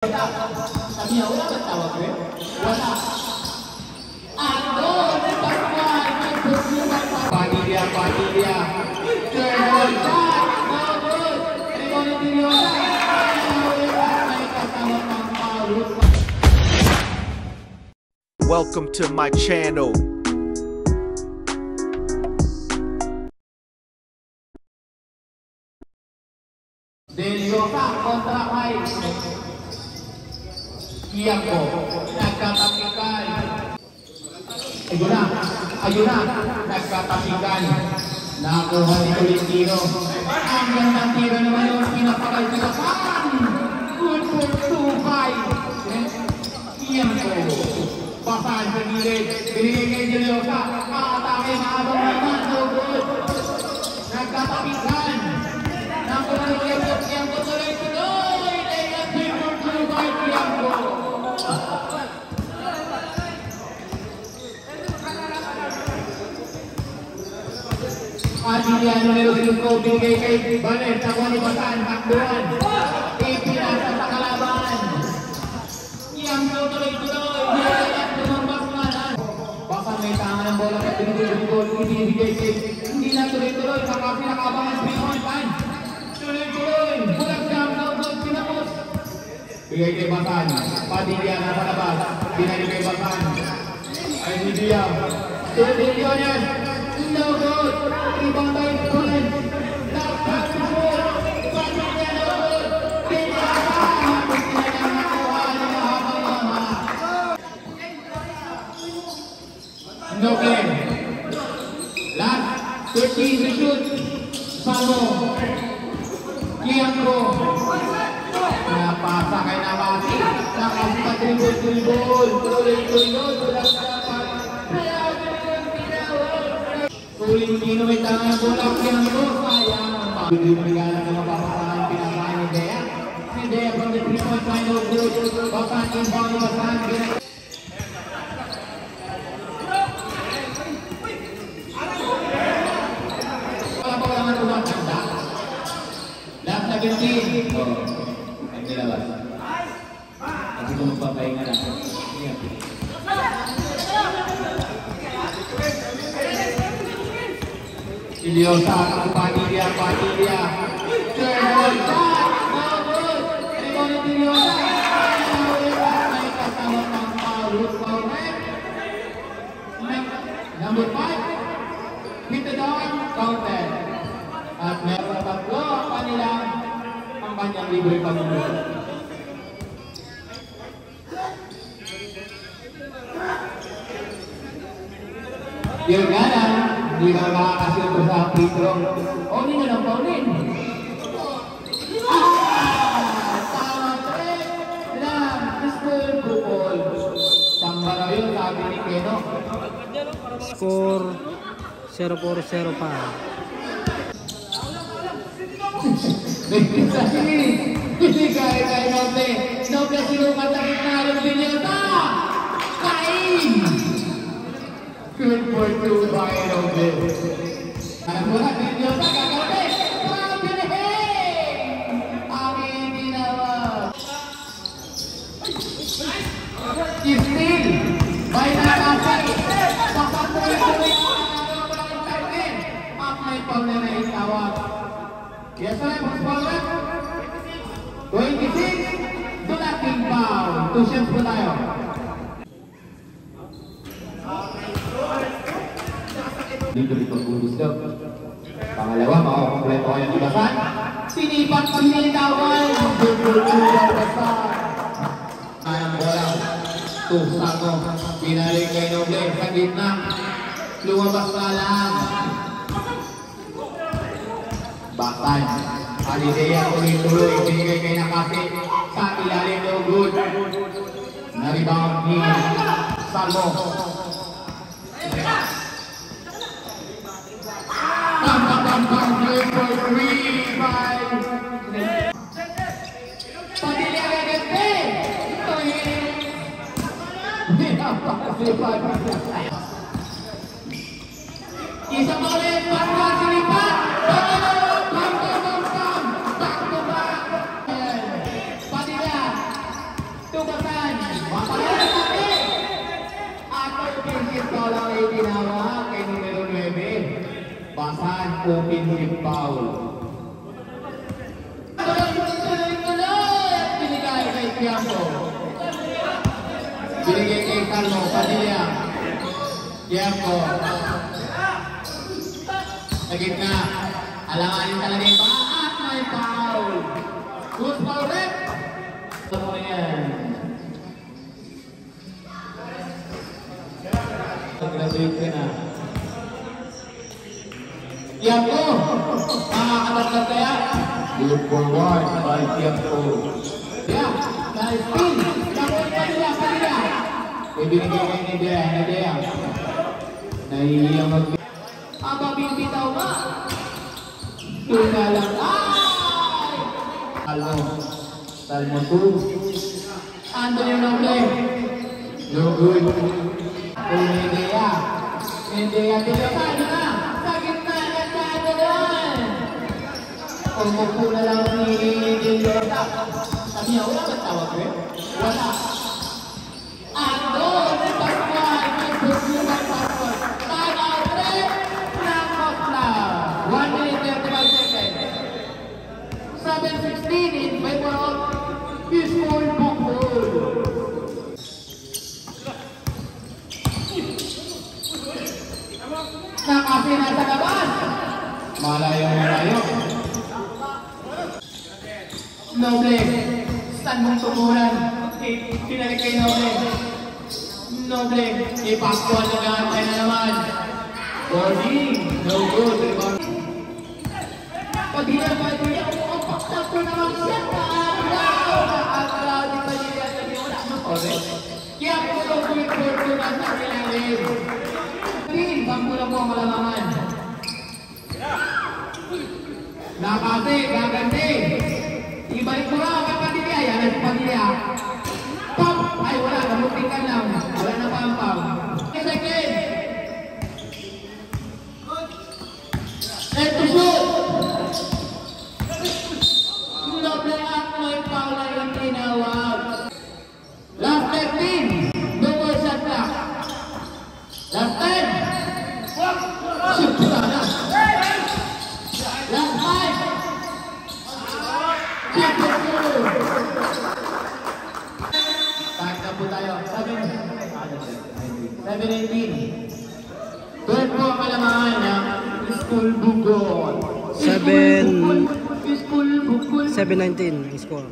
Sabi niya, wala ba tawag eh? Wala. Ano? Padilla, Padilla. Turn on back. No good. Everybody do your Welcome to my channel. Deliosa kontra Kai. Kiako, nagkatapikan. Ayun na, nagkatapikan. Nakuha ni Tolentino. Ang gandang tira naman yung pinapakay-pinapakan. Good for 2-5. Kiako, pasan sa gilid. Binigay kay Deliosa. Atake na abang naman. So good. Nagkatapikan. Nakuha ni Kiako Tolentino. Good for 2-5 Kiako. Padilla numero 5 binigay kay Baler, nakuha ni Basan, takbuhan. Ipinasa sa kalaban. Kiako tuloy-tuloy. Basan may tangan ng bola at binigay-binigol. Ibinigay kay hindi na tuloy-tuloy. Saka pinakabangan Pinontan. Tuloy-tuloy. Bulag jam na utot pinapos. Bigay kay Basan. Padilla na palabas. Binali kay Basan. Ay Padilla. Padilla yan. No good. Ibang tayo tuloy. Dapat good. Padilla no good. Pinakabangan. Nakuha niya habang mama. No play. Last 13 to shoot. Salmo. Kiako. Napasa kay Nabati. Nakapatribol-tribol. Tuloy-tuloy. Tulang dapat. Tolentino may tangan ng bola. Kiako. Sayang. Bigyan ng mapapasahan. Pinakain ni Dea. Si Dea from the 3-point line. No good. Basan inbound. Basan. Last 17. Ang nilabas. Kasi kung magpapahinga na. Deliosa, Padilla. Turn on back. No good. Everybody Deliosa. May kasama ng foul. Number 5. Hit the dog. Counted. At meron tatlo ang kanilang ang kanyang libre pamumuno. Yun nga na, hindi ka makakasilto sa free throw. Paunin na lang, paunin. Tama trip lang, Mr. Bukol. Pambaraw yun, sabi ni Keno. Score 0-4-0 pa. Hindi kaya Noble. Noble sinukat na kitnalong Deliosa. Kain! Good for 2 by Noble. Alam mo na, Deliosa gagawin. Pabilihin! Ang hindi naman. Steal! By Nakasay. Pasapuloy-tuloy ang nagawang target. At may paula na itawag. Yes, sir. What's forward? 26. Dulaking foul. 2 shots po tayo. Dito gusto. Pangalawa, makakompleto kayo ng Basan. Sinipat, sinitawan. Bubulungan Basan. Ayang bola. Tusako. Pinaling kay Noble sa gitna. Lumabas na lang. Basan. Alidea tuloy-tuloy. Binigay kay Nakasi. Sa ilalim no good. Na-rebound ni Salmo. Bang-bang-bang-bang. Play for 3-5. Padilla agad-agad. Isa pa ulit. Pagkat sinipat. Bang-bang-bang-bang. Back to back. Padilla. Basan, offensive foul. Tuloy! At binigay kay Tiago. Binigay kay Carlo Padilla. Tiago. Sa gitna. Alanganin talaga yung paa at may foul. Good foul rep. Ito mo yan. Graduate ka na. Tiago. Makakatatlag kaya. Good forward by Tiago. Yeah. Nice spin. Padilla. Ibinigay kay Nedea. Nahihiya mag... Aba, bibitaw ba? Tuna lang. Ay! Salmo 2. Ando yung noble. No good. Nedea. Dito tayo na. Sa gitna na tayo doon. Umupo na lang ni Dillota. Sabi niya, wala ba tawag ko? Wala. Ando! Si Pascual! May puso ng Pascual. Time out rin! Knock-off lang. 1 minute 35 seconds. 7:16 in favor of Peaceful Bukol. Nakasi na sa labas. Malayo. Noble. Saan mong tumuran? Pinalik kay Noble. Ipaktuan na gantay na naman. Boarding. No good. Padilla. Ang paktak ko naman siya. Nakakalaw. Di Padilla. Wala mo. Kaya po yung quick board ko na sa ilalim. Bangkula po ang malamangan. Nakasi, gaganti. Ibalik mo lang kay Padilla. Yan ang Padilla. Pop! Ay, wala. Namutikan lang. Wala na pampaw. Second. Let's shoot! Noble at may foul na yung tinawag. Last 13. No more shot clock. Last 10. Shoot na. Last 5. Tag na po tayo. 7:18. Doon po ang kalamangan ng Peaceful Bukol. 7:19 ang score.